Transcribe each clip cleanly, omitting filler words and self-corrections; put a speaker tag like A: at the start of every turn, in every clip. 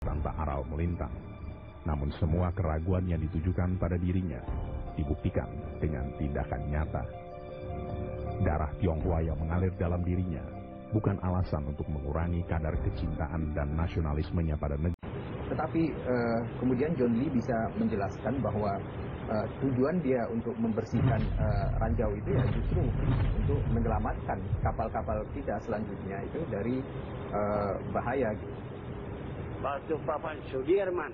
A: tanpa aral melintang. Namun semua keraguan yang ditujukan pada dirinya dibuktikan dengan tindakan nyata. Darah Tionghoa yang mengalir dalam dirinya bukan alasan untuk mengurangi kadar kecintaan dan nasionalismenya pada negeri.
B: Tetapi kemudian John Lee bisa menjelaskan bahwa tujuan dia untuk membersihkan ranjau itu ya justru untuk menyelamatkan kapal-kapal kita selanjutnya itu dari bahaya.
C: Waktu Bapak Sudirman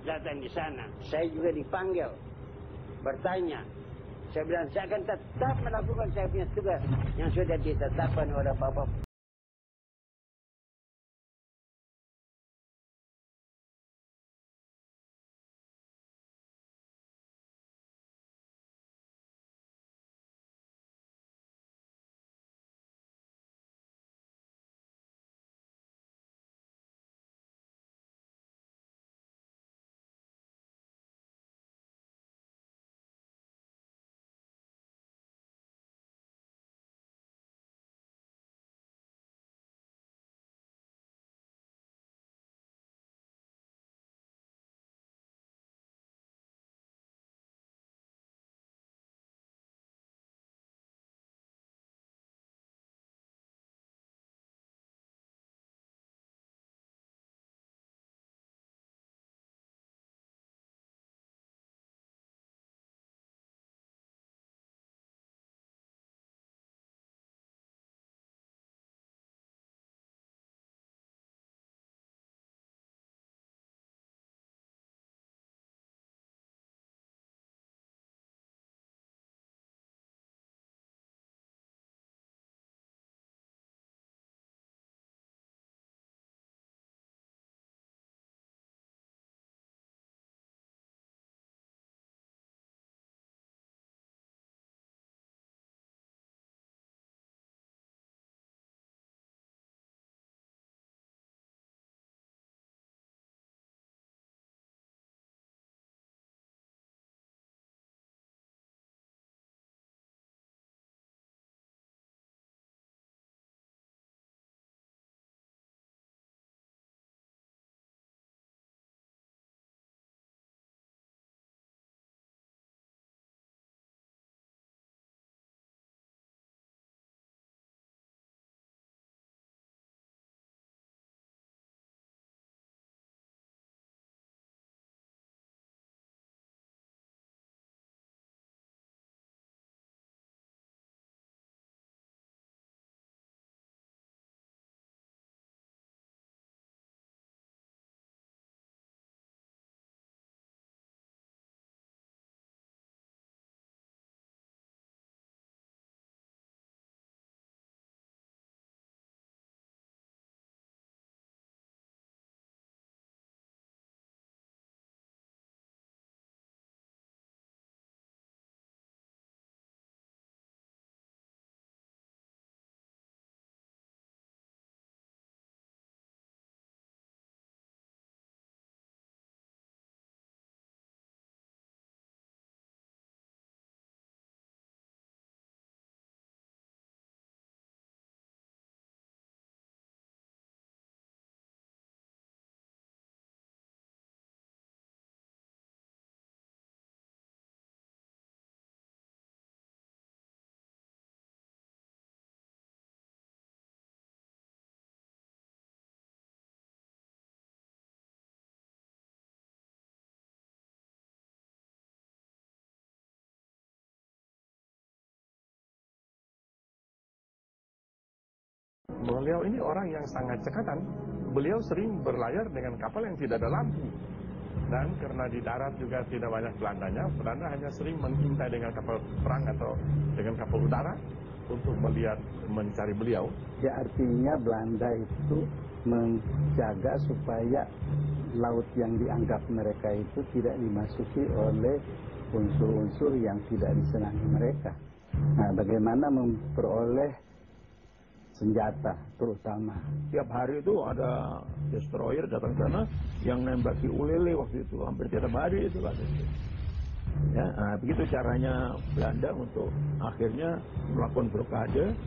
C: datang di sana, saya juga dipanggil bertanya. Saya bilang saya akan tetap melakukan saya punya tugas yang sudah ditetapkan oleh Bapak.
D: Beliau ini orang yang sangat cekatan. Beliau sering berlayar dengan kapal yang tidak ada lampu. Dan karena di darat juga tidak banyak Belandanya, Belanda hanya sering mengintai dengan kapal perang atau dengan kapal udara untuk melihat, mencari beliau.
E: Ya, artinya Belanda itu menjaga supaya laut yang dianggap mereka itu tidak dimasuki oleh unsur-unsur yang tidak disenangi mereka. Nah, bagaimana memperoleh senjata terutama.
F: Tiap hari itu ada destroyer datang ke sana yang nembaki Ulele waktu itu hampir tiap hari itu kan. Ya, nah, begitu caranya Belanda untuk akhirnya melakukan blokade.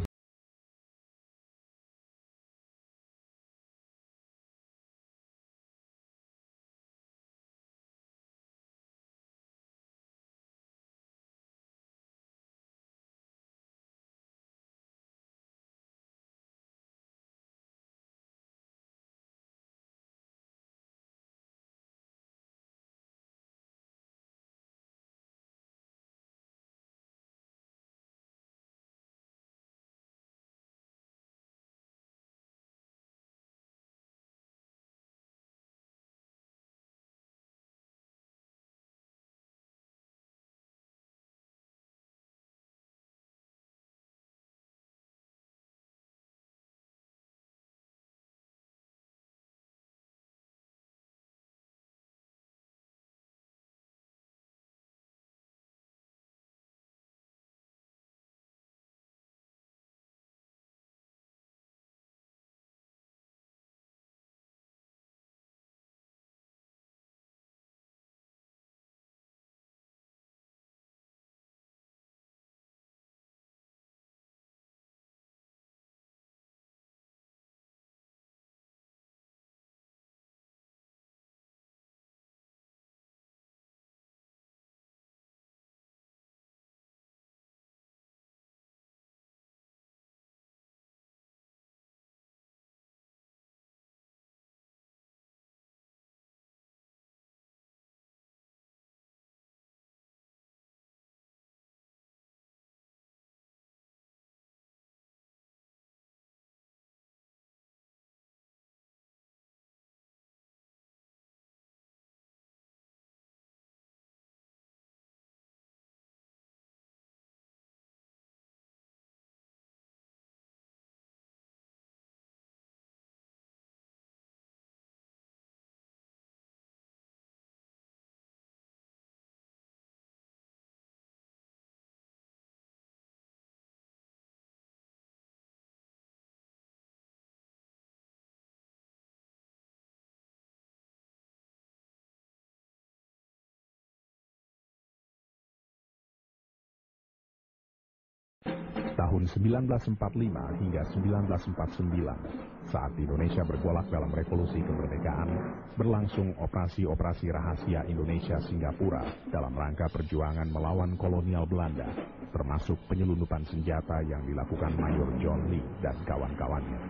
A: tahun 1945 hingga 1949, saat Indonesia bergolak dalam revolusi kemerdekaan, berlangsung operasi-operasi rahasia Indonesia-Singapura dalam rangka perjuangan melawan kolonial Belanda, termasuk penyelundupan senjata yang dilakukan Mayor John Lee dan kawan-kawannya.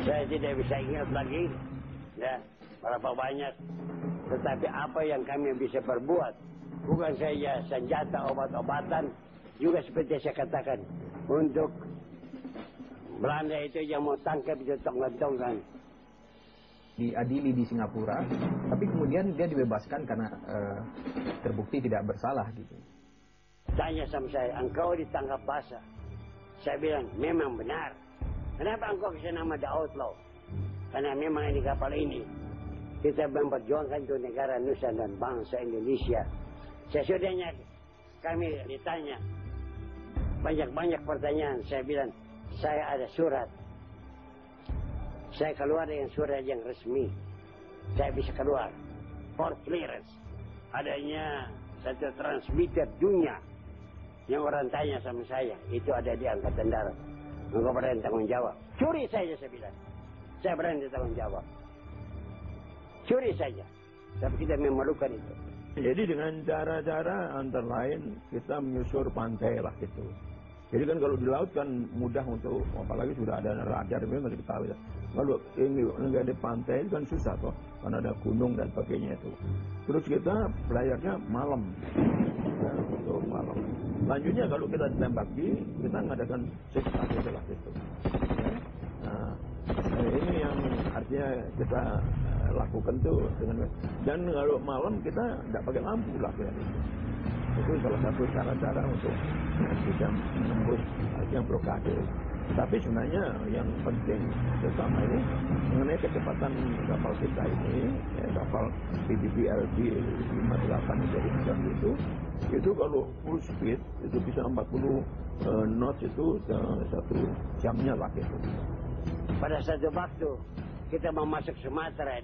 C: Saya tidak bisa ingat lagi, ya, berapa banyak, tetapi apa yang kami bisa perbuat, bukan saja senjata, obat-obatan, juga seperti saya katakan, untuk Belanda itu yang mau tangkap itu tong-tongkan.
B: Diadili di Singapura, tapi kemudian dia dibebaskan karena terbukti tidak bersalah gitu.
C: Tanya sama saya, engkau ditangkap basah. Saya bilang, memang benar. Kenapa engkau kasih nama The Outlaw? Karena memang ini kapal ini kita memperjuangkan untuk negara Nusa dan bangsa Indonesia. Sesudahnya kami ditanya banyak pertanyaan. Saya bilang, saya ada surat. Saya keluar dengan surat yang resmi. Saya bisa keluar. Port clearance. Adanya satu transmitter dunia yang orang tanya sama saya. Itu ada di Angkatan Darat. Engkau berani tanggung jawab. Curi saja, saya bilang. Saya berani tanggung jawab. Curi saja. Tapi kita memerlukan itu.
F: Jadi dengan cara-cara antara lain kita menyusur pantai lah gitu. Jadi kan kalau di laut kan mudah untuk, apalagi sudah ada radar, memang diketahui. Kalau ini nggak ada pantai kan susah toh, karena ada gunung dan sebagainya itu. Terus kita belayarnya malam, ya, untuk malam. Lanjutnya kalau kita ditembaki, kita mengadakan siksa setelah itu. Ya. Nah, ini yang artinya kita lakukan tuh dengan, dan kalau malam kita tidak pakai lampu lah ya. Itu salah satu cara-cara untuk bisa menembus yang blokade. Tapi sebenarnya yang penting terutama ini mengenai kecepatan kapal kita ini, ya, kapal PDP-LD 58 dari itu kalau full speed itu bisa 40 knots itu 1 jamnya lah gitu.
C: Pada satu waktu kita mau masuk Sumatera,